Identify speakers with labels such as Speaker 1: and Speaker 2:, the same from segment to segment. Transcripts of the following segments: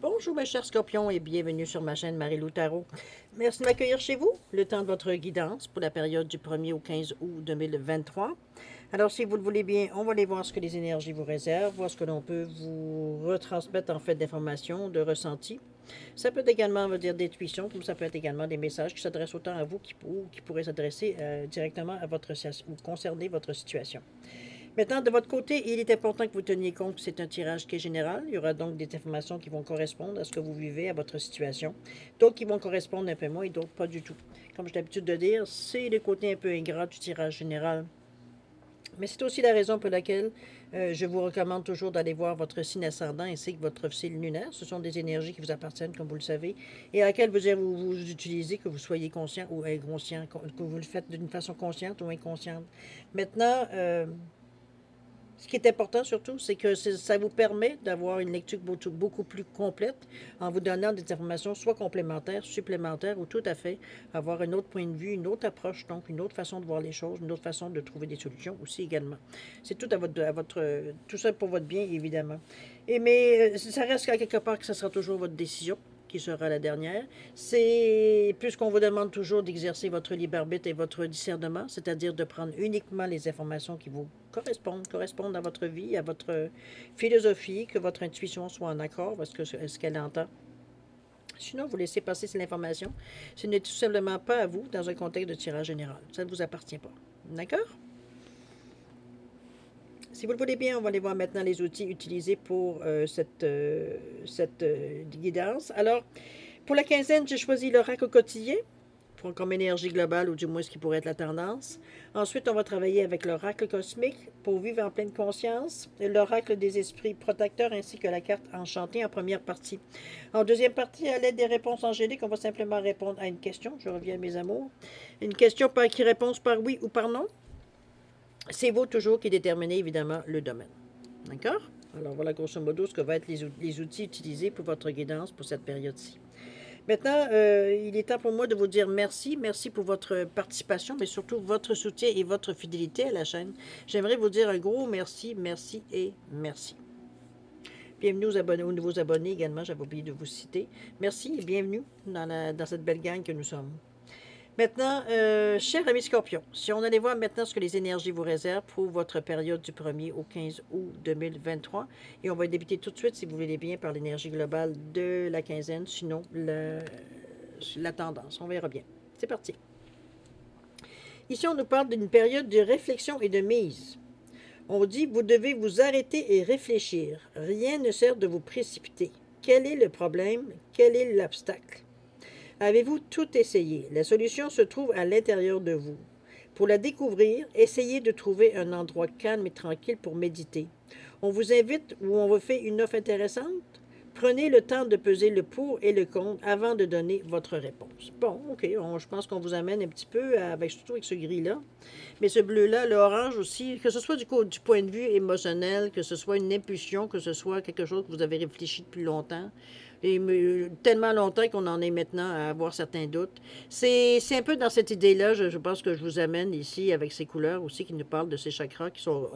Speaker 1: Bonjour mes chers scorpions et bienvenue sur ma chaîne Marie-Lou Tarot. Merci de m'accueillir chez vous, le temps de votre guidance pour la période du 1er au 15 août 2023. Alors si vous le voulez bien, on va aller voir ce que les énergies vous réservent, voir ce que l'on peut vous retransmettre en fait d'informations, de ressentis. Ça peut être également, on va dire, d'intuition, comme ça peut être également des messages qui s'adressent autant à vous qui pourraient s'adresser directement à votre ou concerner votre situation. Maintenant, de votre côté, il est important que vous teniez compte que c'est un tirage qui est général. Il y aura donc des informations qui vont correspondre à ce que vous vivez, à votre situation. D'autres qui vont correspondre un peu moins et d'autres pas du tout. Comme j'ai l'habitude de dire, c'est le côté un peu ingrat du tirage général. Mais c'est aussi la raison pour laquelle je vous recommande toujours d'aller voir votre signe ascendant ainsi que votre signe lunaire. Ce sont des énergies qui vous appartiennent, comme vous le savez, et à laquelle vous utilisez, que vous soyez conscient ou inconscient, que vous le faites d'une façon consciente ou inconsciente. Maintenant, ce qui est important surtout, c'est que ça vous permet d'avoir une lecture beaucoup plus complète en vous donnant des informations soit complémentaires, supplémentaires ou tout à fait avoir un autre point de vue, une autre approche, donc une autre façon de voir les choses, une autre façon de trouver des solutions aussi également. C'est tout tout ça pour votre bien évidemment. Mais ça reste qu'à quelque part que ce sera toujours votre décision qui sera la dernière, c'est, puisqu'on vous demande toujours d'exercer votre libre arbitre et votre discernement, c'est-à-dire de prendre uniquement les informations qui vous correspondent à votre vie, à votre philosophie, que votre intuition soit en accord avec ce qu'elle entend. Sinon, vous laissez passer cette information. Ce n'est tout simplement pas à vous dans un contexte de tirage général. Ça ne vous appartient pas. D'accord? Si vous le voulez bien, on va aller voir maintenant les outils utilisés pour cette guidance. Alors, pour la quinzaine, j'ai choisi l'oracle quotidien comme énergie globale, ou du moins ce qui pourrait être la tendance. Ensuite, on va travailler avec l'oracle cosmique pour vivre en pleine conscience, l'oracle des esprits protecteurs ainsi que la carte enchantée en première partie. En deuxième partie, à l'aide des réponses angéliques, on va simplement répondre à une question. Je reviens à mes amours. Une question qui répond par oui ou par non. C'est vous toujours qui déterminez évidemment le domaine. D'accord? Alors voilà grosso modo ce que vont être les outils utilisés pour votre guidance pour cette période-ci. Maintenant, il est temps pour moi de vous dire merci. Merci pour votre participation, mais surtout votre soutien et votre fidélité à la chaîne. J'aimerais vous dire un gros merci, merci et merci. Bienvenue aux nouveaux abonnés également, j'avais oublié de vous citer. Merci et bienvenue dans cette belle gang que nous sommes. Maintenant, chers amis Scorpions, si on allait voir maintenant ce que les énergies vous réservent pour votre période du 1er au 15 août 2023, et on va débuter tout de suite, si vous voulez bien, par l'énergie globale de la quinzaine, sinon la tendance. On verra bien. C'est parti. Ici, on nous parle d'une période de réflexion et de mise. On dit, vous devez vous arrêter et réfléchir. Rien ne sert de vous précipiter. Quel est le problème? Quel est l'obstacle? Avez-vous tout essayé? La solution se trouve à l'intérieur de vous. Pour la découvrir, essayez de trouver un endroit calme et tranquille pour méditer. On vous invite ou on vous fait une offre intéressante? Prenez le temps de peser le pour et le contre avant de donner votre réponse. Bon, OK, je pense qu'on vous amène un petit peu, surtout avec ce gris-là. Mais ce bleu-là, l'orange aussi, que ce soit du point de vue émotionnel, que ce soit une impulsion, que ce soit quelque chose que vous avez réfléchi depuis longtemps, et tellement longtemps qu'on en est maintenant à avoir certains doutes. C'est un peu dans cette idée-là, je pense que je vous amène ici avec ces couleurs aussi qui nous parlent de ces chakras qui sont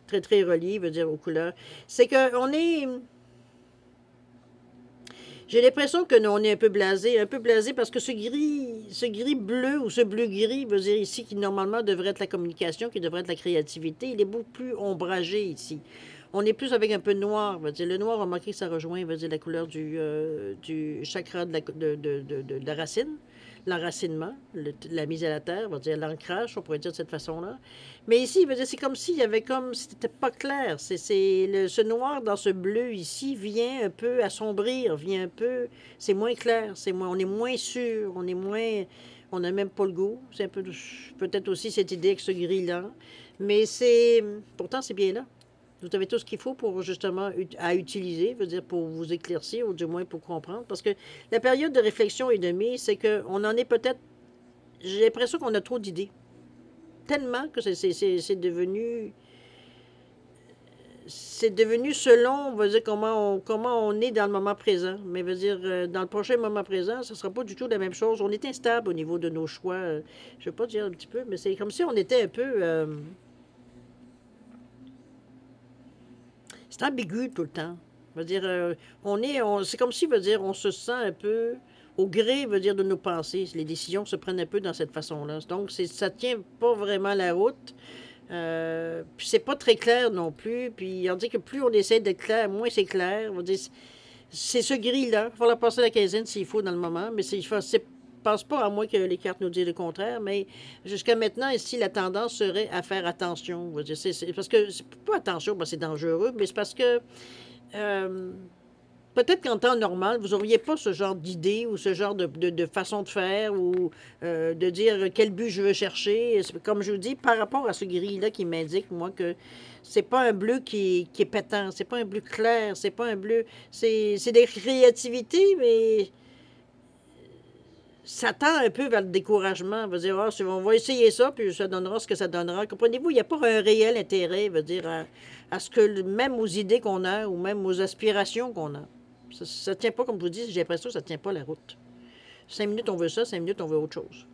Speaker 1: très, très reliés, veut dire aux couleurs. C'est qu'on est... J'ai l'impression que nous, on est un peu blasé parce que ce gris bleu ou ce bleu gris veut dire ici qui normalement devrait être la communication, qui devrait être la créativité, il est beaucoup plus ombragé ici. On est plus avec un peu noir, veut dire le noir, remarquez que ça rejoint, veut dire la couleur du chakra de la racine, l'enracinement, la mise à la terre, veut dire l'ancrage, on pourrait dire de cette façon-là. Mais ici, c'est comme s'il y avait c'était pas clair. Ce noir dans ce bleu ici vient un peu assombrir, c'est moins clair, on est moins sûr, on n'a même pas le goût. C'est un peu, peut-être aussi cette idée avec ce gris-là. Mais pourtant c'est bien là. Vous avez tout ce qu'il faut pour justement à utiliser, veut dire pour vous éclaircir ou du moins pour comprendre. Parce que la période de réflexion et de mise, c'est qu'on en est peut-être, j'ai l'impression qu'on a trop d'idées. Tellement que c'est devenu selon, on va dire, comment on est dans le moment présent. Mais veut dire, dans le prochain moment présent, ce ne sera pas du tout la même chose. On est instable au niveau de nos choix. Je ne vais pas dire un petit peu, mais c'est comme si on était un peu... c'est ambigu tout le temps. Veut dire, c'est comme si, veut dire, on se sent un peu au gré, veut dire, de nos pensées. Les décisions se prennent un peu dans cette façon-là. Donc, ça tient pas vraiment la route. Puis c'est pas très clair non plus. Puis on dit que plus on essaie d'être clair, moins c'est clair. On dit, c'est ce gris-là. Il va falloir passer la quinzaine s'il faut dans le moment. Mais pense pas à moi que les cartes nous disent le contraire, mais jusqu'à maintenant, ici, la tendance serait à faire attention. Parce que, c'est pas attention, c'est dangereux, mais c'est parce que euh, peut-être qu'en temps normal, vous n'auriez pas ce genre d'idée ou ce genre de façon de faire ou de dire quel but je veux chercher. Comme je vous dis, par rapport à ce gris-là qui m'indique, moi, que c'est pas un bleu qui est pétant, c'est pas un bleu clair, c'est pas un bleu. C'est des créativités, mais ça tend un peu vers le découragement. On va dire, on va essayer ça, puis ça donnera ce que ça donnera. Comprenez-vous, il n'y a pas un réel intérêt, veut dire, à ce que, même aux idées qu'on a, ou même aux aspirations qu'on a. Ça ne tient pas, comme je vous dis, j'ai l'impression que ça ne tient pas la route. 5 minutes, on veut ça, 5 minutes, on veut autre chose.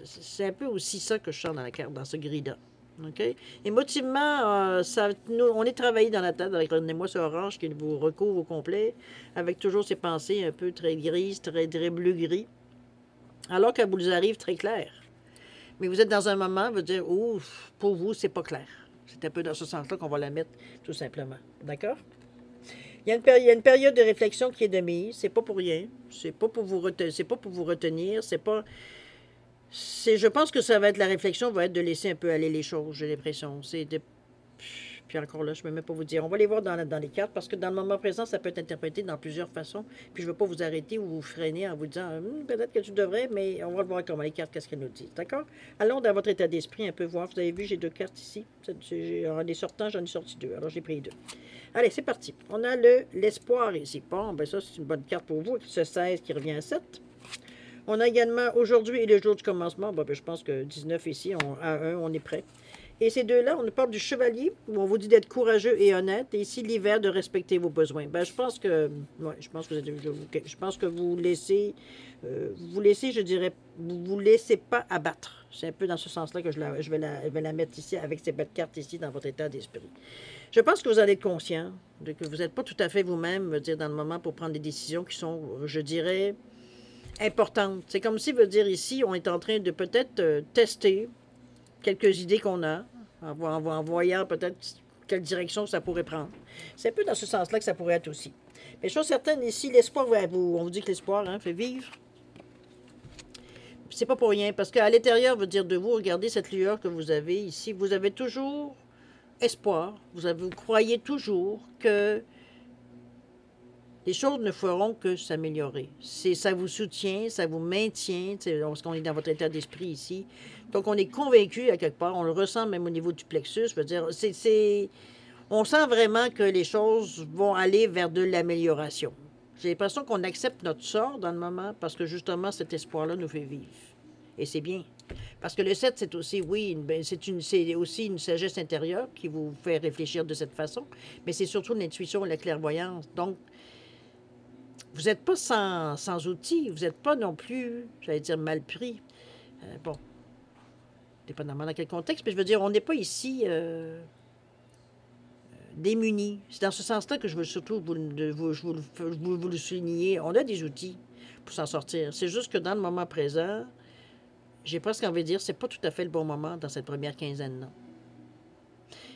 Speaker 1: C'est un peu aussi ça que je sens dans la carte, dans ce gris-là. OK? Émotivement, on est travaillé dans la tête avec René-moi ce orange qui vous recouvre au complet, avec toujours ces pensées un peu très grises, très bleu-gris. Alors qu'elle vous arrive très clair. Mais vous êtes dans un moment, veut dire, ouf, pour vous, c'est pas clair. C'est un peu dans ce sens-là qu'on va la mettre, tout simplement. D'accord? Il y a une période de réflexion qui est de mise. C'est pas pour rien. C'est pas pour vous retenir. Je pense que ça va être la réflexion, va être de laisser un peu aller les choses, j'ai l'impression. Puis encore là, je ne peux même pas vous dire. On va les voir dans les cartes parce que dans le moment présent, ça peut être interprété dans plusieurs façons. Puis je ne veux pas vous arrêter ou vous freiner en vous disant peut-être que tu devrais, mais on va voir comment les cartes, qu'est-ce qu'elles nous disent. D'accord? Allons dans votre état d'esprit un peu voir. Vous avez vu, j'ai 2 cartes ici. En les sortant, j'en ai sorti 2. Alors j'ai pris 2. Allez, c'est parti. On a l'espoir ici. Bon, ben ça, c'est une bonne carte pour vous. Ce 16 qui revient à 7. On a également aujourd'hui et le jour du commencement. Bon, ben, je pense que 19 ici, à 1, on est prêt. Et ces deux-là, on nous parle du chevalier, où on vous dit d'être courageux et honnête. Et ici, l'hiver, de respecter vos besoins. Ben, je pense que vous laissez, je dirais, vous laissez pas abattre. C'est un peu dans ce sens-là que je vais la mettre ici, avec ces belles cartes ici, dans votre état d'esprit. Je pense que vous allez être conscient de que vous n'êtes pas tout à fait vous-même, dire, dans le moment pour prendre des décisions qui sont, je dirais, importantes. C'est comme si, veut dire, ici, on est en train de peut-être tester quelques idées qu'on a, en voyant peut-être quelle direction ça pourrait prendre. C'est un peu dans ce sens-là que ça pourrait être aussi. Mais chose certaine, ici, l'espoir, on vous dit que l'espoir fait vivre. C'est pas pour rien, parce qu'à l'intérieur, veut dire de vous, regardez cette lueur que vous avez ici, vous avez toujours espoir, vous croyez toujours que les choses ne feront que s'améliorer. Ça vous soutient, ça vous maintient, parce qu'on est dans votre état d'esprit ici. Donc, on est convaincu, à quelque part, on le ressent même au niveau du plexus, je veux dire, on sent vraiment que les choses vont aller vers de l'amélioration. J'ai l'impression qu'on accepte notre sort dans le moment, parce que justement, cet espoir-là nous fait vivre. Et c'est bien. Parce que le 7, c'est aussi, oui, c'est aussi une sagesse intérieure qui vous fait réfléchir de cette façon, mais c'est surtout l'intuition et la clairvoyance. Donc, vous n'êtes pas sans outils, vous n'êtes pas non plus, j'allais dire, mal pris. Bon, dépendamment dans quel contexte, mais je veux dire, on n'est pas ici démunis. C'est dans ce sens-là que je veux surtout vous le souligner. On a des outils pour s'en sortir. C'est juste que dans le moment présent, j'ai presque envie de dire, c'est pas tout à fait le bon moment dans cette première quinzaine-là.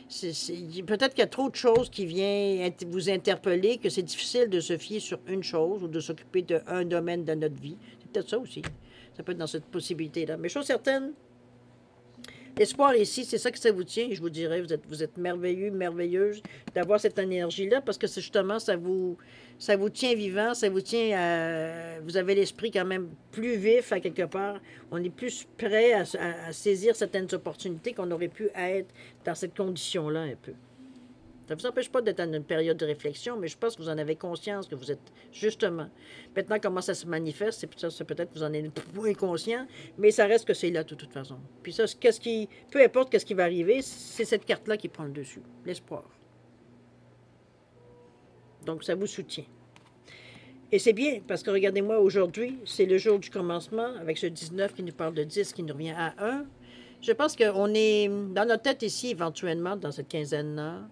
Speaker 1: Peut-être qu'il y a trop de choses qui viennent vous interpeller, que c'est difficile de se fier sur une chose ou de s'occuper d'un domaine de notre vie. C'est peut-être ça aussi. Ça peut être dans cette possibilité-là. Mais chose certaine, l'espoir ici, c'est ça que ça vous tient. Je vous dirais, vous êtes merveilleux, merveilleuse d'avoir cette énergie-là parce que c'est justement, ça vous tient vivant, ça vous tient à... Vous avez l'esprit quand même plus vif à quelque part. On est plus prêt à saisir certaines opportunités qu'on aurait pu être dans cette condition-là un peu. Ça ne vous empêche pas d'être dans une période de réflexion, mais je pense que vous en avez conscience que vous êtes justement. Maintenant, comment ça se manifeste, c'est peut-être que vous en êtes moins conscient, mais ça reste que c'est là de toute façon. Puis ça, peu importe ce qui va arriver, c'est cette carte-là qui prend le dessus, l'espoir. Donc, ça vous soutient. Et c'est bien, parce que regardez-moi, aujourd'hui, c'est le jour du commencement, avec ce 19 qui nous parle de 10, qui nous revient à 1. Je pense qu'on est dans notre tête ici, éventuellement, dans cette quinzaine-là,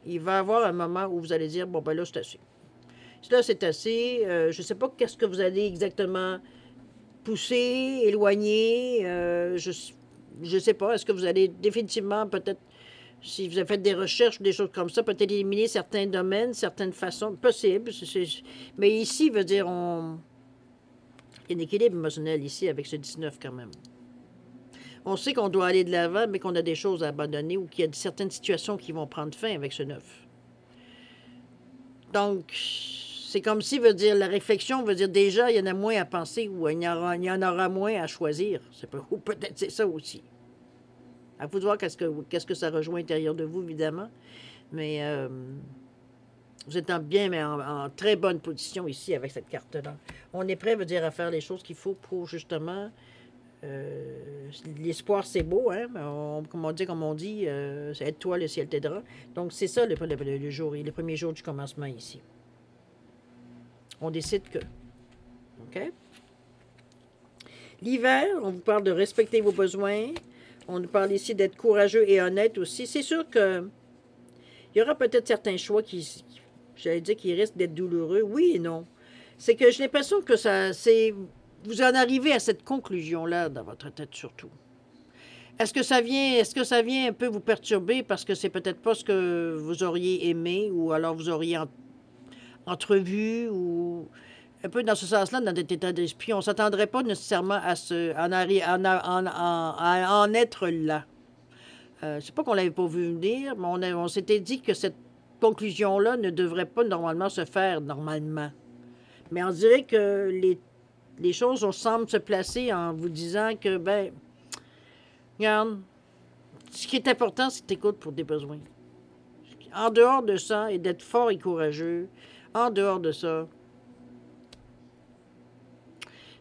Speaker 1: il va y avoir un moment où vous allez dire, bon, ben là, c'est assez. Là, c'est assez. Je ne sais pas qu'est-ce que vous allez exactement pousser, éloigner. Je ne sais pas. Est-ce que vous allez définitivement, peut-être, si vous avez fait des recherches ou des choses comme ça, peut-être éliminer certains domaines, certaines façons. Possible. Mais ici, veut dire, il y a un équilibre émotionnel ici avec ce 19 quand même. On sait qu'on doit aller de l'avant, mais qu'on a des choses à abandonner ou qu'il y a certaines situations qui vont prendre fin avec ce 9. Donc, c'est comme si, veut dire, la réflexion veut dire déjà, il y en a moins à penser ou il y en aura moins à choisir. Ou peut-être c'est ça aussi. À vous de voir qu'est-ce que ça rejoint à l'intérieur de vous, évidemment. Mais vous êtes en très bonne position ici avec cette carte-là. On est prêt, veut dire, à faire les choses qu'il faut pour, justement... l'espoir, c'est beau, hein? Comme on dit, c'est aide-toi, le ciel t'aidera. Donc, c'est ça le jour, le premier jour du commencement ici. On décide que. OK? L'hiver, on vous parle de respecter vos besoins. On nous parle ici d'être courageux et honnête aussi. C'est sûr que il y aura peut-être certains choix j'allais dire, qui risquent d'être douloureux. Oui et non. C'est que j'ai l'impression que vous en arrivez à cette conclusion-là dans votre tête surtout. Est-ce que ça vient un peu vous perturber parce que c'est peut-être pas ce que vous auriez aimé ou alors vous auriez entrevu ou un peu dans ce sens-là, dans cet état d'esprit. On ne s'attendrait pas nécessairement à en être là. C'est pas qu'on l'avait pas vu venir, mais on s'était dit que cette conclusion-là ne devrait pas normalement se faire normalement. Mais on dirait que les choses semblent se placer en vous disant que, ben, regarde, ce qui est important, c'est que tu écoutes pour tes besoins. En dehors de ça, et d'être fort et courageux, en dehors de ça,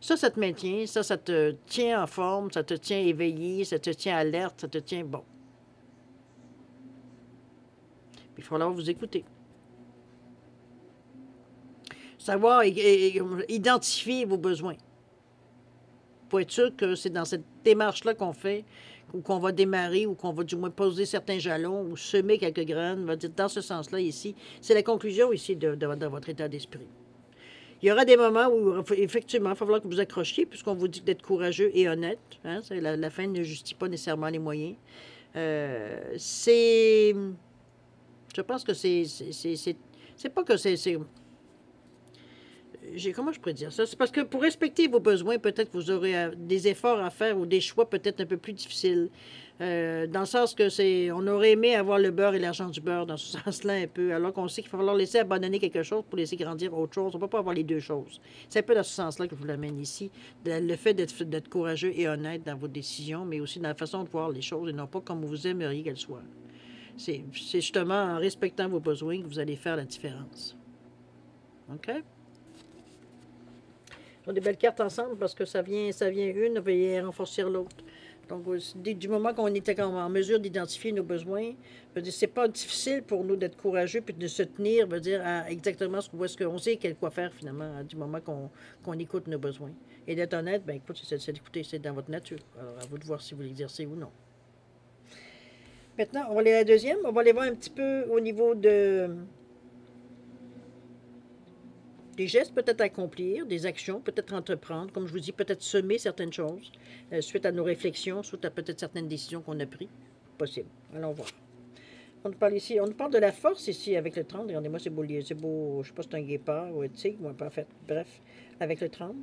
Speaker 1: ça te maintient, ça te tient en forme, ça te tient éveillé, ça te tient alerte, ça te tient bon. Il faut falloir vous écouter. Savoir identifier vos besoins. Pour être sûr que c'est dans cette démarche-là qu'on fait, ou qu'on va démarrer, ou qu'on va du moins poser certains jalons, ou semer quelques graines, va dire dans ce sens-là ici. C'est la conclusion ici de votre état d'esprit. Il y aura des moments où, effectivement, il va falloir que vous accrochiez, puisqu'on vous dit d'être courageux et honnête. Hein, la fin ne justifie pas nécessairement les moyens. Je pense que c'est pas que comment je pourrais dire ça? C'est parce que pour respecter vos besoins, peut-être vous aurez des efforts à faire ou des choix peut-être un peu plus difficiles. Dans le sens que on aurait aimé avoir le beurre et l'argent du beurre dans ce sens-là un peu, alors qu'on sait qu'il va falloir laisser abandonner quelque chose pour laisser grandir autre chose. On ne peut pas avoir les deux choses. C'est un peu dans ce sens-là que je vous l'amène ici. Le fait d'être courageux et honnête dans vos décisions, mais aussi dans la façon de voir les choses et non pas comme vous aimeriez qu'elles soient. C'est justement en respectant vos besoins que vous allez faire la différence. OK? On a des belles cartes ensemble parce que ça vient une, vient renforcer l'autre. Donc, du moment qu'on était en mesure d'identifier nos besoins, c'est pas difficile pour nous d'être courageux puis de se tenir, veut dire, à exactement ce qu'on sait quoi faire finalement, du moment qu'on écoute nos besoins. Et d'être honnête, ben écoute, c'est d'écouter, c'est dans votre nature. Alors, à vous de voir si vous l'exercez ou non. Maintenant, on va aller à la deuxième. On va aller voir un petit peu au niveau des gestes peut-être à accomplir, des actions peut-être entreprendre, comme je vous dis, peut-être semer certaines choses, suite à nos réflexions, suite à peut-être certaines décisions qu'on a prises. Possible. Allons voir. On nous parle ici, on nous parle de la force ici avec le 30. Regardez-moi, c'est beau, je ne sais pas si c'est un guépard ou un tigre, moi, pas fait. Bref, avec le 30.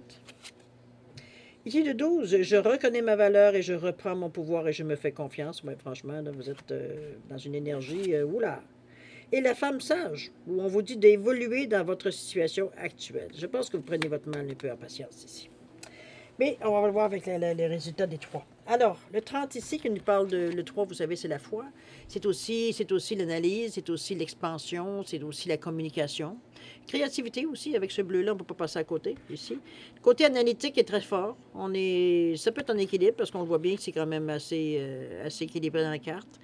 Speaker 1: Ici, le 12, je reconnais ma valeur et je reprends mon pouvoir et je me fais confiance. Ouais, franchement, là, vous êtes dans une énergie, oula. Et la femme sage, où on vous dit d'évoluer dans votre situation actuelle. Je pense que vous prenez votre mal un peu en patience ici. Mais on va le voir avec les résultats des 3. Alors, le 30 ici, qui nous parle le 3, vous savez, c'est la foi. C'est aussi l'analyse, c'est aussi l'expansion, c'est aussi la communication. Créativité aussi, avec ce bleu-là, on ne peut pas passer à côté, ici. Le côté analytique est très fort. Ça peut être en équilibre, parce qu'on voit bien que c'est quand même assez équilibré dans la carte.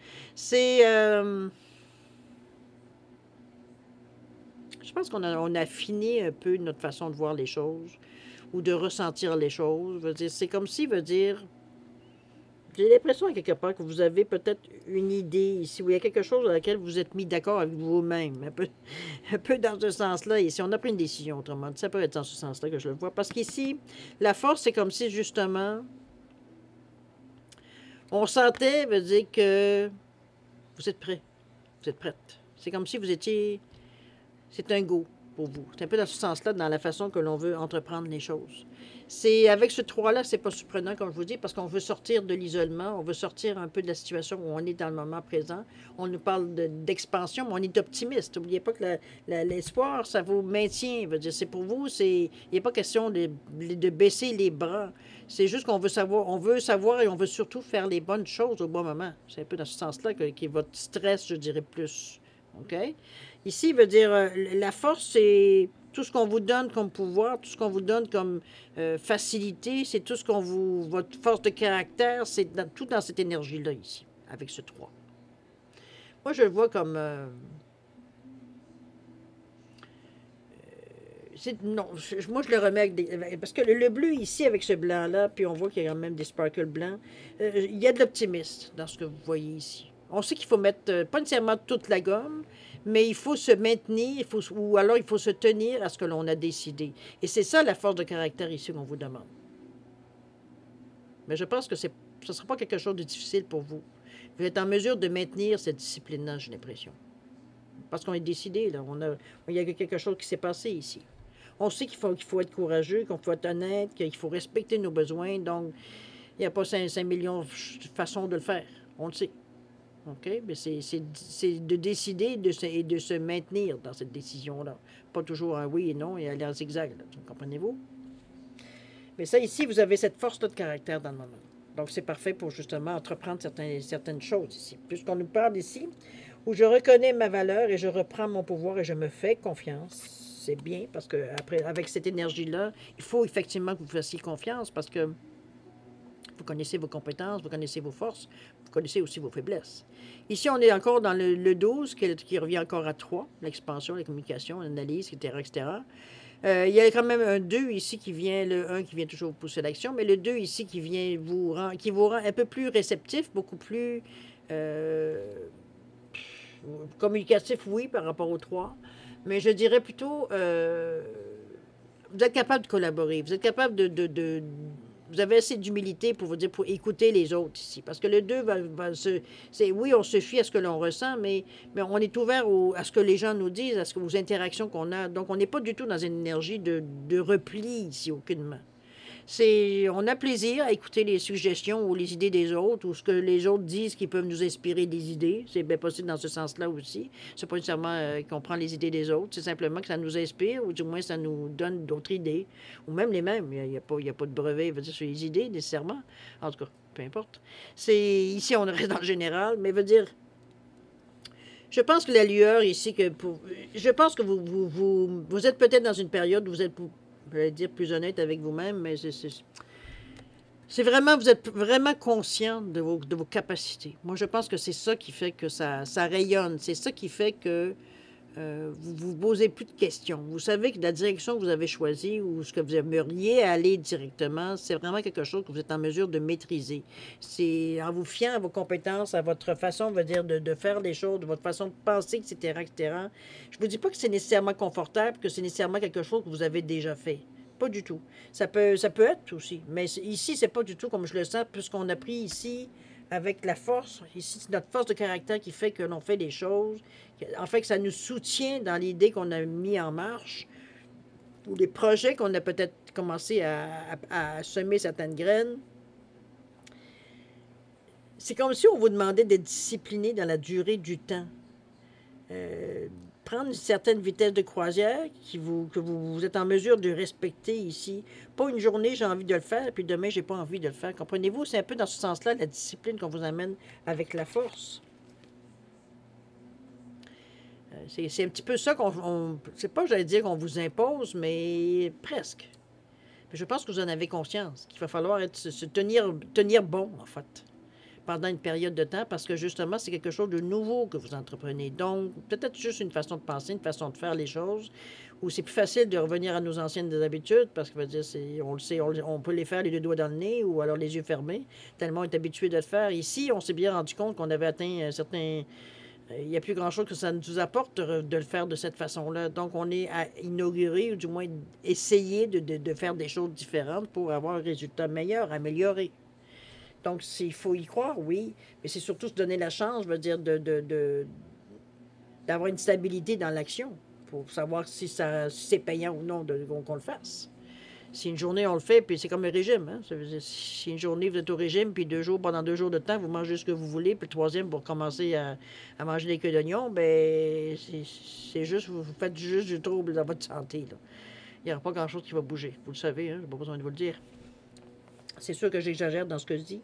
Speaker 1: Je pense qu'on a affiné un peu notre façon de voir les choses ou de ressentir les choses. C'est comme si, J'ai l'impression, à quelque part, que vous avez peut-être une idée ici, où il y a quelque chose à laquelle vous êtes mis d'accord avec vous-même, un peu dans ce sens-là. Ici, on a pris une décision, autrement dit. Ça peut être dans ce sens-là que je le vois. Parce qu'ici, la force, c'est comme si, justement, on sentait, veut dire que vous êtes prêt, vous êtes prête. C'est comme si vous étiez... C'est un go pour vous. C'est un peu dans ce sens-là, dans la façon que l'on veut entreprendre les choses. C'est avec ce 3-là, c'est pas surprenant, comme je vous dis, parce qu'on veut sortir de l'isolement, on veut sortir un peu de la situation où on est dans le moment présent. On nous parle d'expansion, mais on est optimiste. N'oubliez pas que l'espoir, ça vous maintient. Veut dire, c'est pour vous, il n'est pas question de baisser les bras. C'est juste qu'on veut savoir et on veut surtout faire les bonnes choses au bon moment. C'est un peu dans ce sens-là qu'est votre stress, je dirais plus. OK? Ici, veut dire, la force, c'est tout ce qu'on vous donne comme pouvoir, tout ce qu'on vous donne comme facilité, c'est tout ce qu'on vous... Votre force de caractère, c'est tout dans cette énergie-là, ici, avec ce 3. Moi, je le vois comme... non, moi, je le remets avec des... Parce que le bleu, ici, avec ce blanc-là, puis on voit qu'il y a quand même des sparkles blancs, il y a de l'optimisme dans ce que vous voyez ici. On sait qu'il faut mettre, pas nécessairement toute la gomme, mais il faut se maintenir, ou alors il faut se tenir à ce que l'on a décidé. Et c'est ça la force de caractère ici qu'on vous demande. Mais je pense que ce ne sera pas quelque chose de difficile pour vous. Vous êtes en mesure de maintenir cette discipline-là, j'ai l'impression. Parce qu'on est décidé, là. Il y a quelque chose qui s'est passé ici. On sait qu'il faut être courageux, qu'il faut être honnête, qu'il faut respecter nos besoins. Donc, il n'y a pas 5 millions de façons de le faire. On le sait. OK? Mais c'est de décider et de se maintenir dans cette décision-là. Pas toujours un oui et non et aller en zigzag. Comprenez-vous? Mais ça, ici, vous avez cette force-là de caractère dans le moment. Donc, c'est parfait pour justement entreprendre certaines choses ici. Puisqu'on nous parle ici, où je reconnais ma valeur et je reprends mon pouvoir et je me fais confiance. C'est bien parce que après, avec cette énergie-là, il faut effectivement que vous fassiez confiance parce que vous connaissez vos compétences, vous connaissez vos forces, vous connaissez aussi vos faiblesses. Ici, on est encore dans le 12, qui revient encore à 3, l'expansion, la communication, l'analyse, etc., etc. Il y a quand même un 2 ici qui vient, le 1 qui vient toujours vous pousser l'action, mais le 2 ici qui vient vous rend un peu plus réceptif, beaucoup plus communicatif, oui, par rapport au 3, mais je dirais plutôt, vous êtes capable de collaborer, vous êtes capable vous avez assez d'humilité pour vous dire, pour écouter les autres ici. Parce que le 2 oui, on se fie à ce que l'on ressent, mais on est ouvert à ce que les gens nous disent, aux interactions qu'on a. Donc, on n'est pas du tout dans une énergie de repli ici, aucunement. On a plaisir à écouter les suggestions ou les idées des autres, ou ce que les autres disent qui peuvent nous inspirer des idées. C'est bien possible dans ce sens-là aussi. C'est pas nécessairement qu'on prend les idées des autres, c'est simplement que ça nous inspire, ou du moins ça nous donne d'autres idées, ou même les mêmes. Il n'y a pas de brevet, veut dire, sur les idées, nécessairement. En tout cas, peu importe. Ici, on reste dans le général, mais veut dire... Je pense que la lueur ici, je pense que vous êtes peut-être dans une période où vous êtes... Je vais dire plus honnête avec vous-même, mais c'est vraiment, vous êtes vraiment conscient de vos capacités. Moi, je pense que c'est ça qui fait que ça rayonne. C'est ça qui fait que vous posez plus de questions. Vous savez que la direction que vous avez choisie ou ce que vous aimeriez aller directement, c'est vraiment quelque chose que vous êtes en mesure de maîtriser. C'est en vous fiant à vos compétences, à votre façon, on va dire, de faire les choses, de votre façon de penser, etc., etc. Je ne vous dis pas que c'est nécessairement confortable, que c'est nécessairement quelque chose que vous avez déjà fait. Pas du tout. Ça peut être aussi. Mais ici, c'est pas du tout comme je le sens, puisqu'on a pris ici avec la force. Ici, c'est notre force de caractère qui fait que l'on fait des choses. En fait, que ça nous soutient dans l'idée qu'on a mis en marche ou les projets qu'on a peut-être commencé à semer certaines graines. C'est comme si on vous demandait d'être discipliné dans la durée du temps. Prendre une certaine vitesse de croisière que vous êtes en mesure de respecter ici. Pas une journée, j'ai envie de le faire, puis demain, j'ai pas envie de le faire. Comprenez-vous? C'est un peu dans ce sens-là, la discipline qu'on vous amène avec la force. C'est un petit peu ça c'est pas, j'allais dire, qu'on vous impose, mais presque. Mais je pense que vous en avez conscience, qu'il va falloir se tenir bon, en fait, pendant une période de temps, parce que justement, c'est quelque chose de nouveau que vous entreprenez. Donc, peut-être juste une façon de penser, une façon de faire les choses, Ou c'est plus facile de revenir à nos anciennes habitudes, parce que, dire, on le sait, on peut les faire les deux doigts dans le nez, ou alors les yeux fermés, tellement on est habitué de le faire. Ici, on s'est bien rendu compte qu'on avait atteint un certain... Il n'y a plus grand-chose que ça nous apporte de le faire de cette façon-là. Donc, on est à inaugurer, ou du moins essayer de faire des choses différentes pour avoir un résultat meilleur, amélioré. Donc, s'il faut y croire, oui, mais c'est surtout se donner la chance, je veux dire, d'avoir une stabilité dans l'action pour savoir si c'est payant ou non qu'on le fasse. Si une journée, on le fait, puis c'est comme un régime. Hein? Ça veut dire, si une journée, vous êtes au régime, puis pendant 2 jours de temps, vous mangez ce que vous voulez, puis le troisième, vous recommencez à manger des queues d'oignon, ben c'est juste, vous faites juste du trouble dans votre santé. Là. Il n'y aura pas grand-chose qui va bouger. Vous le savez, hein? Je n'ai pas besoin de vous le dire. C'est sûr que j'exagère dans ce que je dis,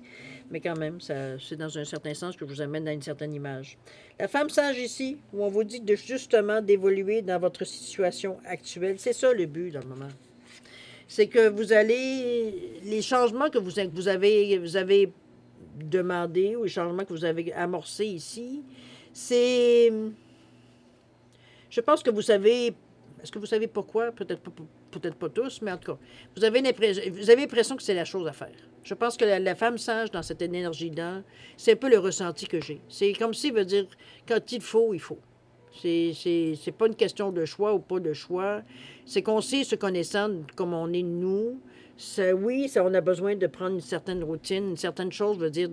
Speaker 1: mais quand même, c'est dans un certain sens que je vous amène à une certaine image. La femme sage ici, où on vous dit justement d'évoluer dans votre situation actuelle, c'est ça le but dans le moment. C'est que vous allez, les changements que vous avez demandé, ou les changements que vous avez amorcés ici, c'est, je pense que vous savez, est-ce que vous savez pourquoi? Peut-être pas tous, mais en tout cas, vous avez l'impression que c'est la chose à faire. Je pense que la femme sage, dans cette énergie-là, c'est un peu le ressenti que j'ai. C'est comme si, veut dire, quand il faut, il faut. C'est pas une question de choix ou pas de choix. C'est qu'on sait, se connaissant comme on est nous, oui, on a besoin de prendre une certaine routine, une certaine chose, veut dire,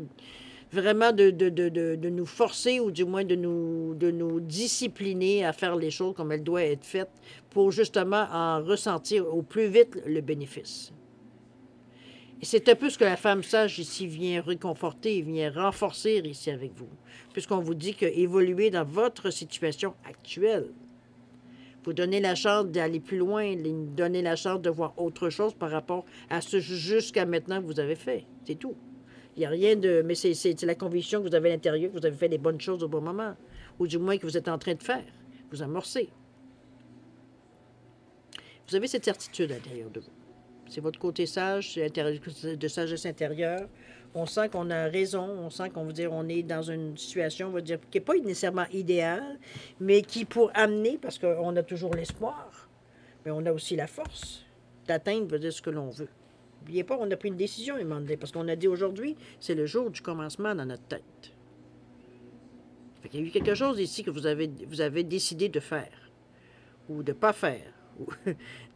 Speaker 1: vraiment de nous forcer ou du moins de nous discipliner à faire les choses comme elles doivent être faites pour justement en ressentir au plus vite le bénéfice. Et c'est un peu ce que la femme sage ici vient réconforter, vient renforcer ici avec vous, puisqu'on vous dit que évoluer dans votre situation actuelle, vous donnez la chance d'aller plus loin, donner la chance de voir autre chose par rapport à ce jusqu'à maintenant que vous avez fait. C'est tout. Il n'y a rien de... Mais c'est la conviction que vous avez à l'intérieur, que vous avez fait les bonnes choses au bon moment. Ou du moins que vous êtes en train de faire. Vous amorcez. Vous avez cette certitude à l'intérieur de vous. C'est votre côté sage, de sagesse intérieure. On sent qu'on a raison, on sent qu'on veut dire on est dans une situation, on va dire, qui n'est pas nécessairement idéale, mais qui pour amener, parce qu'on a toujours l'espoir, mais on a aussi la force d'atteindre, veut dire, ce que l'on veut. N'oubliez pas, on a pris une décision, parce qu'on a dit aujourd'hui, c'est le jour du commencement dans notre tête. Il y a eu quelque chose ici que vous avez décidé de faire, ou de ne pas faire, ou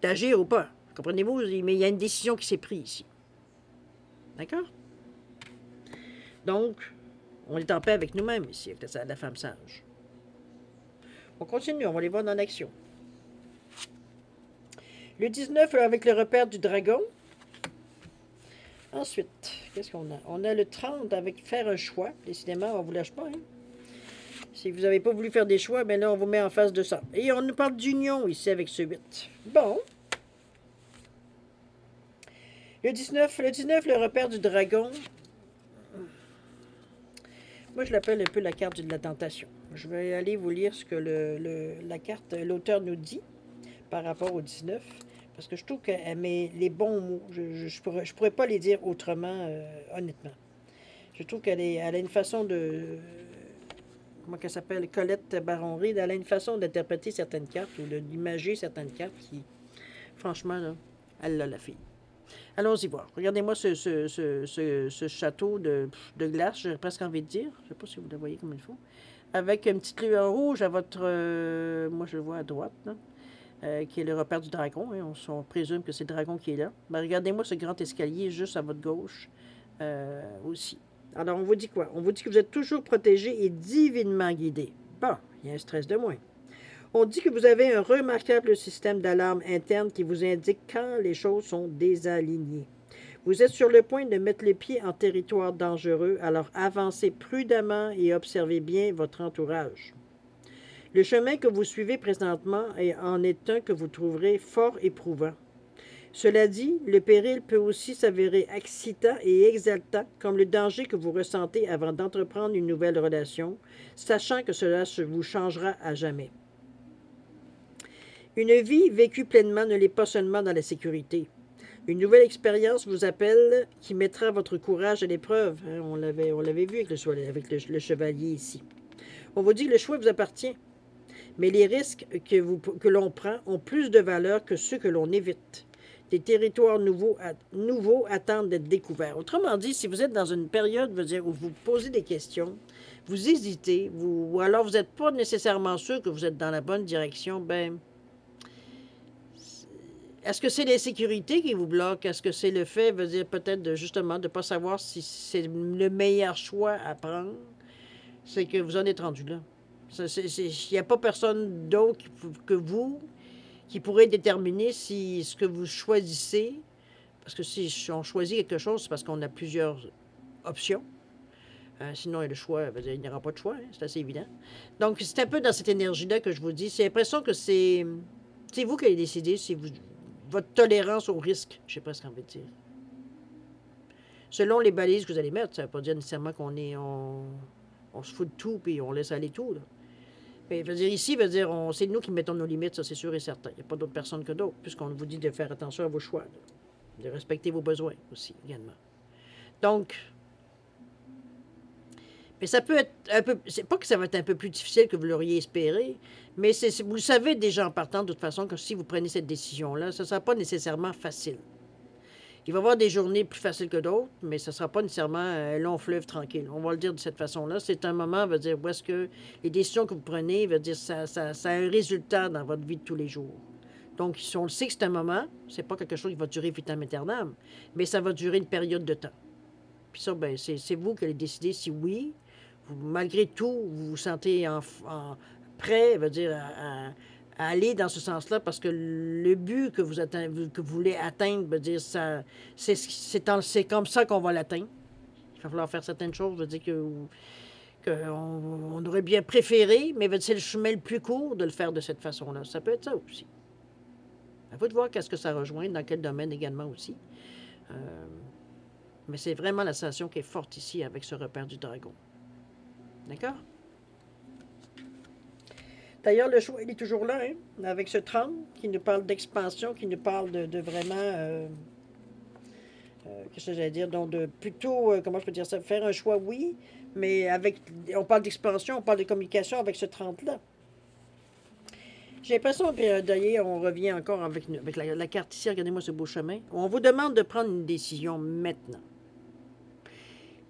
Speaker 1: d'agir ou pas. Comprenez-vous? Mais il y a une décision qui s'est prise ici. D'accord? Donc, on est en paix avec nous-mêmes ici, avec la femme sage. On continue, on va les voir dans l'action. Le 19, avec le repère du dragon. Ensuite, qu'est-ce qu'on a? On a le 30 avec faire un choix. Décidément, on ne vous lâche pas. Hein? Si vous n'avez pas voulu faire des choix, bien là, on vous met en face de ça. Et on nous parle d'union ici avec ce 8. Bon. Le 19, le repère du dragon. Moi, je l'appelle un peu la carte de la tentation. Je vais aller vous lire ce que la carte, l'auteur nous dit par rapport au 19. Parce que je trouve qu'elle met les bons mots. Je ne pourrais pas les dire autrement, honnêtement. Je trouve qu'elle a une façon de... Comment qu'elle s'appelle? Colette Baron-Reid. Elle a une façon d'interpréter certaines cartes ou d'imager certaines cartes qui, franchement, là, elle a la fille. Allons-y voir. Regardez-moi ce château de glace, j'ai presque envie de dire. Je ne sais pas si vous le voyez comme il faut. Avec une petite lueur rouge à votre... moi, je le vois à droite, là. Qui est le repère du dragon. Hein, on présume que c'est le dragon qui est là. Ben, regardez-moi ce grand escalier juste à votre gauche aussi. Alors, on vous dit quoi? On vous dit que vous êtes toujours protégé et divinement guidé. Bon, il y a un stress de moins. On dit que vous avez un remarquable système d'alarme interne qui vous indique quand les choses sont désalignées. Vous êtes sur le point de mettre les pieds en territoire dangereux, alors avancez prudemment et observez bien votre entourage. Le chemin que vous suivez présentement en est un que vous trouverez fort éprouvant. Cela dit, le péril peut aussi s'avérer excitant et exaltant, comme le danger que vous ressentez avant d'entreprendre une nouvelle relation, sachant que cela vous changera à jamais. Une vie vécue pleinement ne l'est pas seulement dans la sécurité. Une nouvelle expérience vous appelle qui mettra votre courage à l'épreuve. Hein, on l'avait vu avec le chevalier ici. On vous dit que le choix vous appartient. Mais les risques que l'on prend ont plus de valeur que ceux que l'on évite. Des territoires nouveaux attendent d'être découverts. Autrement dit, si vous êtes dans une période, où vous posez des questions, vous hésitez, ou alors vous n'êtes pas nécessairement sûr que vous êtes dans la bonne direction, ben, est-ce que c'est l'insécurité qui vous bloque? Est-ce que c'est le fait, peut-être justement de ne pas savoir si c'est le meilleur choix à prendre? C'est que vous en êtes rendu là. Il n'y a pas personne d'autre que vous qui pourrait déterminer si ce que vous choisissez, parce que si on choisit quelque chose, c'est parce qu'on a plusieurs options. Sinon, le choix, il n'y aura pas de choix, hein, c'est assez évident. Donc, c'est un peu dans cette énergie-là que je vous dis. C'est l'impression que c'est vous qui allez décider si votre tolérance au risque, je sais pas ce qu'on veut dire. Selon les balises que vous allez mettre, ça ne veut pas dire nécessairement on se fout de tout puis on laisse aller tout, là. Mais ici, c'est nous qui mettons nos limites, ça c'est sûr et certain. Il n'y a pas d'autres personnes que d'autres, puisqu'on vous dit de faire attention à vos choix, là, de respecter vos besoins aussi, également. Donc, mais ça peut être un peu, c'est pas que ça va être un peu plus difficile que vous l'auriez espéré, mais vous le savez déjà en partant de toute façon que si vous prenez cette décision-là, ce ne sera pas nécessairement facile. Il va y avoir des journées plus faciles que d'autres, mais ce ne sera pas nécessairement un long fleuve tranquille. On va le dire de cette façon-là. C'est un moment, où est-ce que les décisions que vous prenez, ça a un résultat dans votre vie de tous les jours. Donc, si on le sait que c'est un moment, c'est pas quelque chose qui va durer vitam aeternam, mais ça va durer une période de temps. Puis ça, ben, c'est vous qui allez décider si oui, malgré tout, vous vous sentez prêt, à aller dans ce sens-là, parce que le but que vous voulez atteindre, c'est comme ça qu'on va l'atteindre. Il va falloir faire certaines choses, qu'on aurait bien préféré, mais c'est le chemin le plus court de le faire de cette façon-là. Ça peut être ça aussi. À vous de voir qu'est-ce que ça rejoint, dans quel domaine également aussi. Mais c'est vraiment la sensation qui est forte ici avec ce repère du dragon. D'accord? D'ailleurs, le choix, il est toujours là, hein, avec ce 30 qui nous parle d'expansion, qui nous parle de vraiment, qu'est-ce que j'allais dire, donc plutôt, comment je peux dire ça, faire un choix, oui, mais on parle d'expansion, on parle de communication avec ce 30-là. J'ai l'impression, d'ailleurs, on revient encore avec la carte ici, regardez-moi ce beau chemin. On vous demande de prendre une décision maintenant.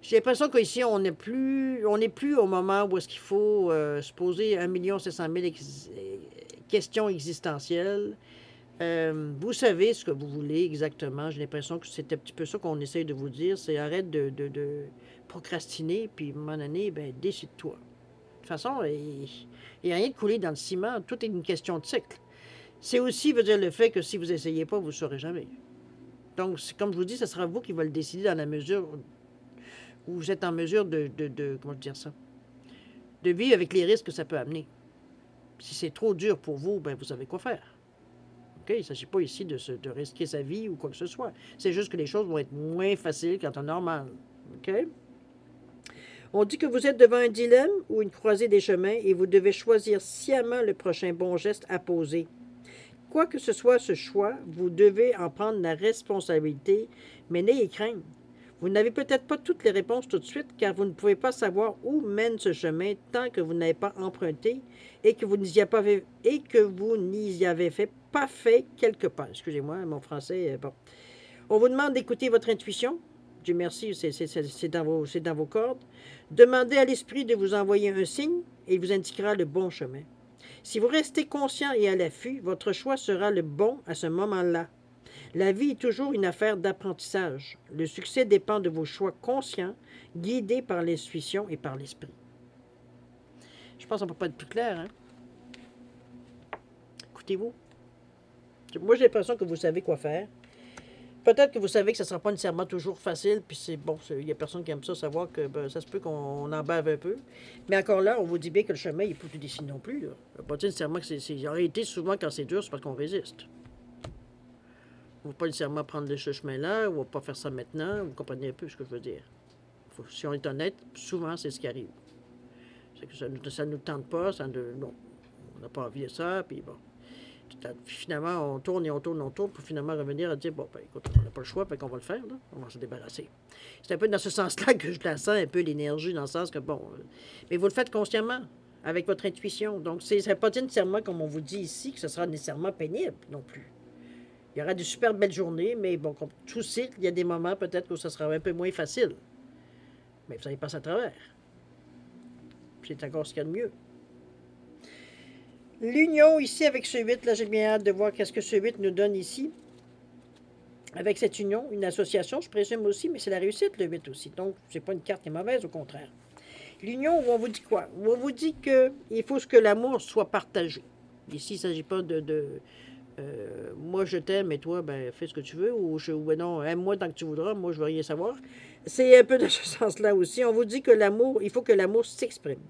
Speaker 1: J'ai l'impression qu'ici, on n'est plus au moment où est-ce qu'il faut se poser 1 700 000 questions existentielles. Vous savez ce que vous voulez exactement. J'ai l'impression que c'est un petit peu ça qu'on essaye de vous dire. C'est arrête de procrastiner, puis à un moment donné, ben, décide-toi. De toute façon, il n'y a rien de coulé dans le ciment. Tout est une question de cycle. C'est aussi, le fait que si vous n'essayez pas, vous ne saurez jamais. Donc, comme je vous dis, ce sera vous qui va le décider dans la mesure où vous êtes en mesure comment dire ça, de vivre avec les risques que ça peut amener. Si c'est trop dur pour vous, ben vous savez quoi faire. Okay? Il ne s'agit pas ici de risquer sa vie ou quoi que ce soit. C'est juste que les choses vont être moins faciles qu'en temps normal. Okay? On dit que vous êtes devant un dilemme ou une croisée des chemins et vous devez choisir sciemment le prochain bon geste à poser. Quoi que ce soit ce choix, vous devez en prendre la responsabilité, mais n'ayez crainte. Vous n'avez peut-être pas toutes les réponses tout de suite, car vous ne pouvez pas savoir où mène ce chemin tant que vous n'avez pas emprunté et que vous n'y avez pas fait quelque part. Excusez-moi, mon français, bon. On vous demande d'écouter votre intuition. Dieu merci, c'est dans vos cordes. Demandez à l'esprit de vous envoyer un signe et il vous indiquera le bon chemin. Si vous restez conscient et à l'affût, votre choix sera le bon à ce moment-là. La vie est toujours une affaire d'apprentissage. Le succès dépend de vos choix conscients, guidés par l'intuition et par l'esprit. Je pense qu'on ne peut pas être plus clair, hein? Écoutez-vous. Moi, j'ai l'impression que vous savez quoi faire. Peut-être que vous savez que ça ne sera pas nécessairement toujours facile, puis c'est bon, il n'y a personne qui aime ça, savoir que ça se peut qu'on en bave un peu. Mais encore là, on vous dit bien que le chemin n'est pas tout dessiné non plus. Là. Pas dire nécessairement que c'est. En réalité, souvent, quand c'est dur, c'est parce qu'on résiste. On ne va pas nécessairement prendre ce chemin-là, on ne va pas faire ça maintenant, vous comprenez un peu ce que je veux dire. Si on est honnête, souvent, c'est ce qui arrive. C'est que ça ne nous tente pas, non, on n'a pas envie de ça, puis bon. Finalement, on tourne et on tourne, pour finalement revenir à dire, bon, ben écoute, on n'a pas le choix, fait qu'on va le faire, là, on va se débarrasser. C'est un peu dans ce sens-là que je la sens, un peu l'énergie, dans le sens que, bon, mais vous le faites consciemment. avec votre intuition. Donc, ça ne veut pas dire nécessairement, comme on vous dit ici, que ce sera nécessairement pénible non plus. Il y aura de super belles journées, mais bon, comme tout cycle, il y a des moments peut-être où ça sera un peu moins facile. Mais vous allez passer à travers. C'est encore ce qu'il y a de mieux. L'union ici avec ce 8, là j'ai bien hâte de voir qu'est-ce que ce 8 nous donne ici. Avec cette union, une association, je présume aussi, mais c'est la réussite le 8 aussi. Donc, c'est pas une carte qui est mauvaise, au contraire. L'union, où on vous dit quoi? Où on vous dit qu'il faut que l'amour soit partagé. Ici, il ne s'agit pas de moi je t'aime et toi, ben fais ce que tu veux, ou ben non, aime-moi tant que tu voudras, moi je veux rien savoir. C'est un peu dans ce sens-là aussi. On vous dit que l'amour, il faut que l'amour s'exprime.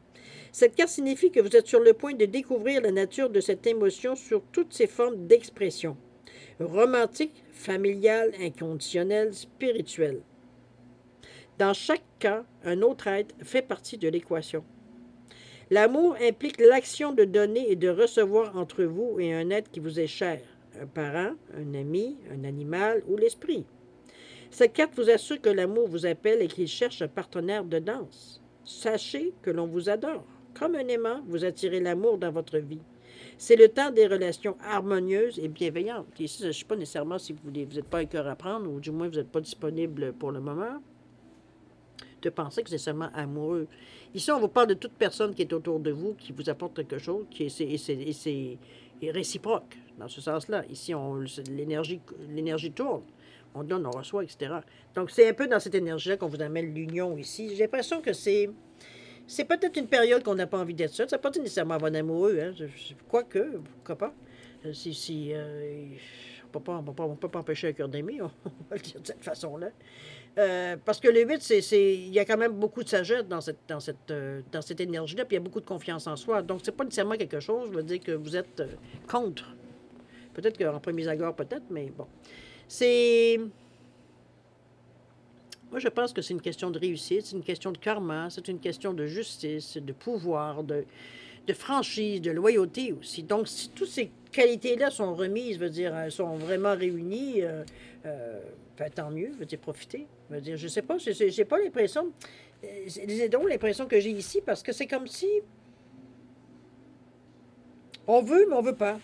Speaker 1: Cette carte signifie que vous êtes sur le point de découvrir la nature de cette émotion sur toutes ses formes d'expression. Romantique, familiale, inconditionnelle, spirituelle. Dans chaque cas, un autre être fait partie de l'équation. L'amour implique l'action de donner et de recevoir entre vous et un être qui vous est cher, un parent, un ami, un animal ou l'esprit. Cette carte vous assure que l'amour vous appelle et qu'il cherche un partenaire de danse. Sachez que l'on vous adore. Comme un aimant, vous attirez l'amour dans votre vie. C'est le temps des relations harmonieuses et bienveillantes. Ici, je ne sais pas nécessairement si vous n'êtes pas un cœur à prendre, ou du moins vous n'êtes pas disponible pour le moment, de penser que c'est seulement amoureux. Ici, on vous parle de toute personne qui est autour de vous, qui vous apporte quelque chose, c'est réciproque, dans ce sens-là. Ici, l'énergie tourne. On donne, on reçoit, etc. Donc, c'est un peu dans cette énergie-là qu'on vous amène l'union ici. J'ai l'impression que c'est peut-être une période qu'on n'a pas envie d'être seul. Ça ne veut pas dire nécessairement avoir un amoureux. Hein? Quoique, pourquoi pas. On ne peut pas empêcher un cœur d'aimer, on va le dire de cette façon-là. Parce que le 8, il y a quand même beaucoup de sagesse dans cette énergie-là, puis il y a beaucoup de confiance en soi. Donc, c'est pas nécessairement quelque chose, je veux dire, que vous êtes contre. Peut-être qu'en premier abord, peut-être, mais bon. Moi, je pense que c'est une question de réussite, c'est une question de karma, c'est une question de justice, de pouvoir, de franchise, de loyauté aussi. Donc, si toutes ces qualités-là sont remises, veut dire, sont vraiment réunies, ben, tant mieux, veut dire, profiter. Veut dire, je sais pas, j'ai pas l'impression, c'est donc l'impression que j'ai ici, parce que c'est comme si on veut, mais on veut pas.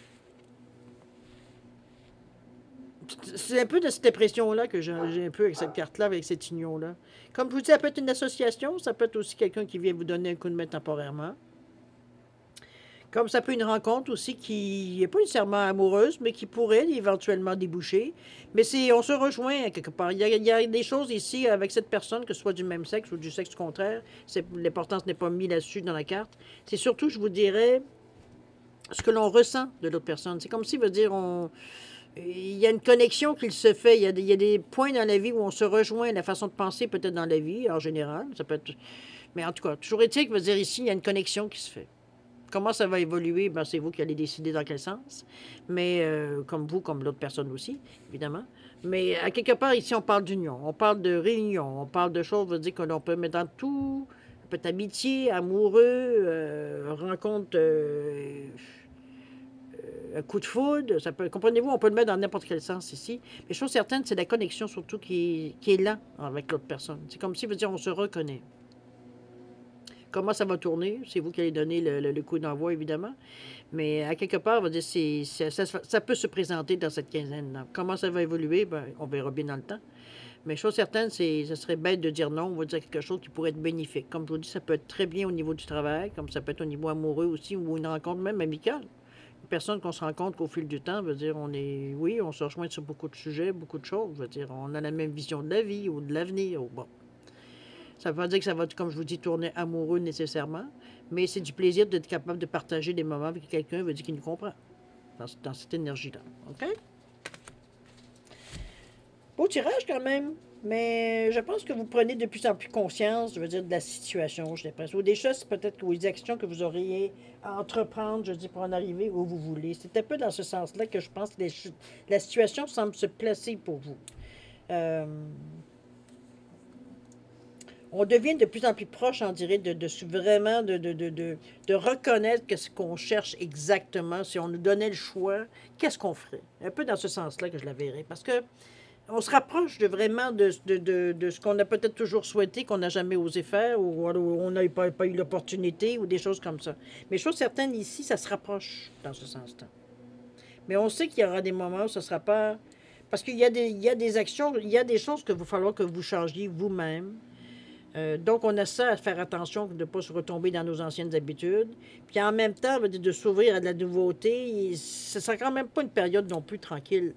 Speaker 1: C'est un peu de cette impression-là que j'ai un peu avec cette carte-là, avec cette union-là. Comme je vous dis, ça peut être une association, ça peut être aussi quelqu'un qui vient vous donner un coup de main temporairement. Comme ça peut être une rencontre aussi qui n'est pas nécessairement amoureuse, mais qui pourrait éventuellement déboucher. Mais on se rejoint quelque part. Il y a des choses ici avec cette personne, que ce soit du même sexe ou du sexe contraire. L'importance n'est pas mise là-dessus dans la carte. C'est surtout, je vous dirais, ce que l'on ressent de l'autre personne. C'est comme si, veut dire, il y a une connexion qui se fait. Il y a des points dans la vie où on se rejoint, la façon de penser peut-être dans la vie, en général. Ça peut être... Mais en tout cas, toujours est-il que veut dire ici, il y a une connexion qui se fait. Comment ça va évoluer, ben, c'est vous qui allez décider dans quel sens. Mais comme vous, comme l'autre personne aussi, évidemment. Mais à quelque part, ici, on parle d'union, on parle de réunion, on parle de choses, veut dire que l'on peut mettre dans tout. Ça peut être amitié, amoureux, rencontre, un coup de foudre. Ça peut, comprenez-vous, on peut le mettre dans n'importe quel sens ici. Mais chose certaine, c'est la connexion surtout qui est là avec l'autre personne. C'est comme si, veut dire, on se reconnaît. Comment ça va tourner? C'est vous qui allez donner le coup d'envoi, évidemment. Mais à quelque part, on va dire, ça peut se présenter dans cette quinzaine-là. Comment ça va évoluer? Ben, on verra bien dans le temps. Mais chose certaine, ce serait bête de dire non. On va dire quelque chose qui pourrait être bénéfique. Comme je vous dis, ça peut être très bien au niveau du travail, comme ça peut être au niveau amoureux aussi, ou une rencontre même amicale. Une personne qu'on se rencontre qu'au fil du temps, veut dire, oui, on se rejoint sur beaucoup de sujets, beaucoup de choses. Veut dire, on a la même vision de la vie ou de l'avenir. Bon. Ça ne veut pas dire que ça va, comme je vous dis, tourner amoureux nécessairement, mais c'est du plaisir d'être capable de partager des moments avec quelqu'un, veut dire qu'il nous comprend, dans cette énergie-là. OK? Beau tirage quand même, mais je pense que vous prenez de plus en plus conscience, je veux dire, de la situation, j'ai l'impression. Ou des choses peut-être, ou des actions que vous auriez à entreprendre, je dis, pour en arriver où vous voulez. C'est un peu dans ce sens-là que je pense que la situation semble se placer pour vous. On devient de plus en plus proche, on dirait, vraiment de reconnaître que ce qu'on cherche exactement. Si on nous donnait le choix, qu'est-ce qu'on ferait? Un peu dans ce sens-là que je la verrais. Parce que on se rapproche de vraiment de ce qu'on a peut-être toujours souhaité, qu'on n'a jamais osé faire, ou on n'a pas eu l'opportunité, ou des choses comme ça. Mais chose certaine, ici, ça se rapproche dans ce sens-là. Mais on sait qu'il y aura des moments où ce ne sera pas... Parce il y a des actions, il y a des choses qu'il va falloir que vous changiez vous-même. Donc, on a ça à faire attention de ne pas se retomber dans nos anciennes habitudes. Puis en même temps, de s'ouvrir à de la nouveauté. Ce ne sera quand même pas une période non plus tranquille.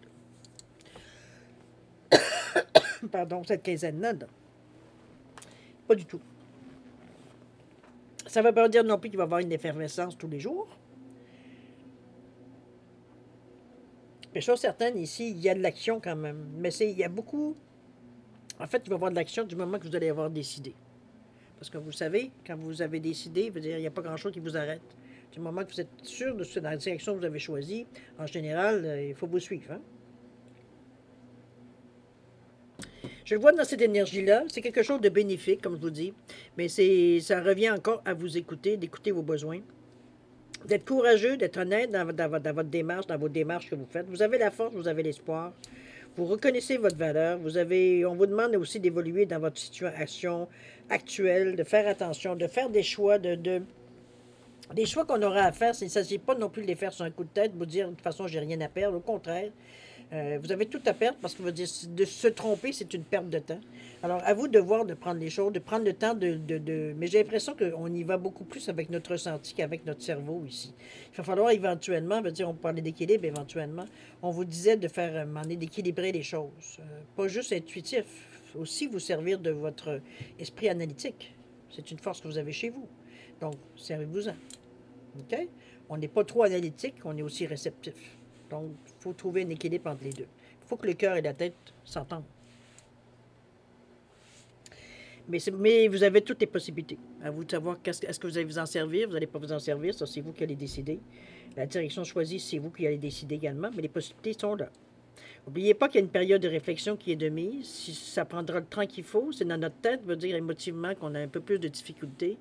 Speaker 1: Pardon, cette quinzaine-là. Pas du tout. Ça ne veut pas dire non plus qu'il va y avoir une effervescence tous les jours. Mais chose certaine, ici, il y a de l'action quand même. Mais il y a beaucoup... En fait, il va y avoir de l'action du moment que vous allez avoir décidé. Parce que vous savez, quand vous avez décidé, il n'y a pas grand-chose qui vous arrête. Du moment que vous êtes sûr de dans la direction que vous avez choisie, en général, il faut vous suivre. Hein? Je le vois dans cette énergie-là. C'est quelque chose de bénéfique, comme je vous dis. Mais ça revient encore à vous écouter, d'écouter vos besoins. D'être courageux, d'être honnête dans votre démarche, dans vos démarches que vous faites. Vous avez la force, vous avez l'espoir. Vous reconnaissez votre valeur. On vous demande aussi d'évoluer dans votre situation actuelle, de faire attention, de faire des choix, des choix qu'on aura à faire. Il ne s'agit pas non plus de les faire sur un coup de tête, vous dire de toute façon, j'ai rien à perdre. Au contraire, vous avez tout à perdre parce que de se tromper, c'est une perte de temps. Alors, à vous de voir, de prendre les choses, de prendre le temps Mais j'ai l'impression qu'on y va beaucoup plus avec notre ressenti qu'avec notre cerveau ici. Il va falloir éventuellement, on parlait d'équilibre éventuellement, on vous disait de faire, d'équilibrer les choses. Pas juste intuitif, aussi vous servir de votre esprit analytique. C'est une force que vous avez chez vous. Donc, servez-vous-en. OK? On n'est pas trop analytique, on est aussi réceptif. Donc, il faut trouver un équilibre entre les deux. Il faut que le cœur et la tête s'entendent. Mais vous avez toutes les possibilités. À vous de savoir est-ce que vous allez vous en servir, vous n'allez pas vous en servir, ça c'est vous qui allez décider. La direction choisie, c'est vous qui allez décider également, mais les possibilités sont là. N'oubliez pas qu'il y a une période de réflexion qui est de mise. Si ça prendra le temps qu'il faut, c'est dans notre tête, veut dire émotivement qu'on a un peu plus de difficultés.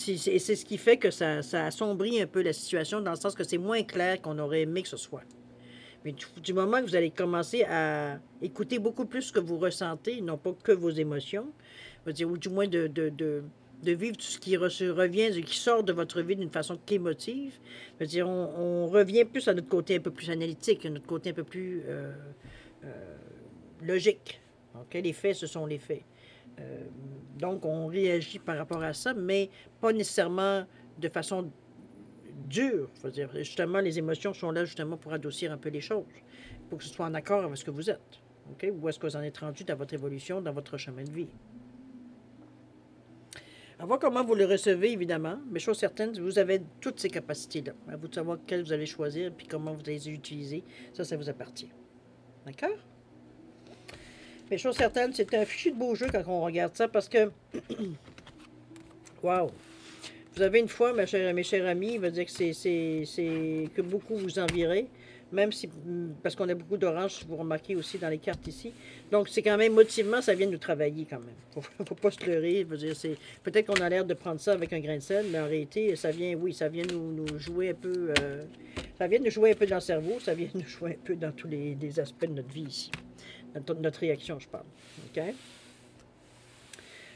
Speaker 1: Et c'est ce qui fait que ça assombrit un peu la situation, dans le sens que c'est moins clair qu'on aurait aimé que ce soit. Mais du moment que vous allez commencer à écouter beaucoup plus ce que vous ressentez, non pas que vos émotions, ou du moins de vivre tout ce qui revient, qui sort de votre vie d'une façon qu'émotive, on revient plus à notre côté un peu plus analytique, à notre côté un peu plus logique. Okay? Les faits, ce sont les faits. Donc, on réagit par rapport à ça, mais pas nécessairement de façon dure. Justement, les émotions sont là justement pour adoucir un peu les choses, pour que ce soit en accord avec ce que vous êtes. Okay? Où est-ce que vous en êtes rendu dans votre évolution, dans votre chemin de vie. À voir comment vous le recevez, évidemment, mais chose certaine, vous avez toutes ces capacités-là. À vous de savoir quelles vous allez choisir et comment vous allez les utiliser. Ça vous appartient. D'accord? Mais chose certaine, c'est un fichu de beau jeu quand on regarde ça parce que... Wow! Vous avez une fois, mes chers amis, il veut dire que c'est que beaucoup vous envirez, même si, parce qu'on a beaucoup d'orange, si vous remarquez aussi dans les cartes ici. Donc, c'est quand même motivement, ça vient de nous travailler quand même. Faut pas se leurrer, peut-être qu'on a l'air de prendre ça avec un grain de sel, mais en réalité, ça vient nous jouer un peu, ça vient nous jouer un peu dans le cerveau, ça vient nous jouer un peu dans tous les aspects de notre vie ici, dans notre réaction, je parle. OK?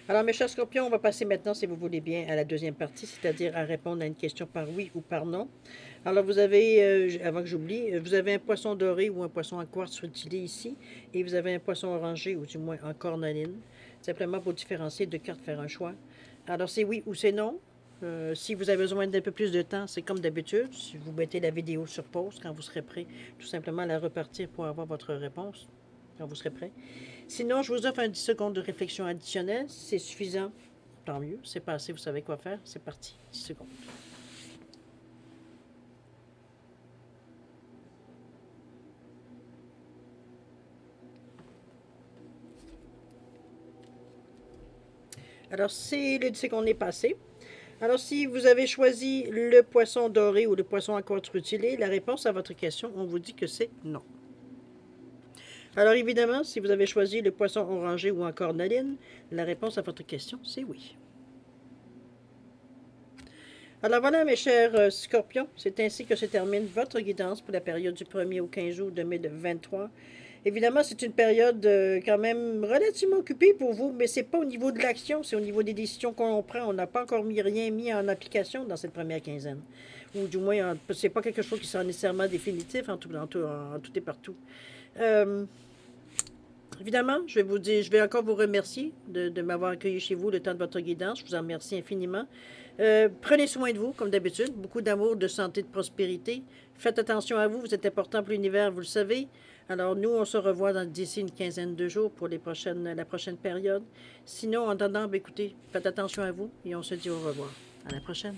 Speaker 1: Alors, mes chers scorpions, on va passer maintenant, si vous voulez bien, à la deuxième partie, c'est-à-dire à répondre à une question par oui ou par non. Alors, vous avez, avant que j'oublie, vous avez un poisson doré ou un poisson en quartz rutilé ici, et vous avez un poisson orangé, ou du moins en cornaline, simplement pour différencier deux cartes, faire un choix. Alors, c'est oui ou c'est non. Si vous avez besoin d'un peu plus de temps, c'est comme d'habitude. Si vous mettez la vidéo sur pause, quand vous serez prêt, tout simplement la repartir pour avoir votre réponse, quand vous serez prêt. Sinon, je vous offre un 10 secondes de réflexion additionnelle. Si c'est suffisant, tant mieux. C'est pas assez, vous savez quoi faire. C'est parti. 10 secondes. Alors, c'est le 10 secondes est passé. Alors, si vous avez choisi le poisson doré ou le poisson à quartz rutilé, la réponse à votre question, on vous dit que c'est non. Alors, évidemment, si vous avez choisi le poisson orangé ou en cornaline, la réponse à votre question, c'est oui. Alors voilà, mes chers scorpions, c'est ainsi que se termine votre guidance pour la période du 1er au 15 août 2023. Évidemment, c'est une période quand même relativement occupée pour vous, mais c'est pas au niveau de l'action, c'est au niveau des décisions qu'on prend. On n'a pas encore rien mis en application dans cette première quinzaine. Ou du moins, c'est pas quelque chose qui sera nécessairement définitif en tout et partout. Euh, Évidemment, je vais encore vous remercier de m'avoir accueilli chez vous le temps de votre guidance. Je vous en remercie infiniment. Prenez soin de vous, comme d'habitude. Beaucoup d'amour, de santé, de prospérité. Faites attention à vous. Vous êtes important pour l'univers, vous le savez. Alors, nous, on se revoit d'ici une quinzaine de jours pour la prochaine période. Sinon, en attendant, écoutez, faites attention à vous et on se dit au revoir. À la prochaine.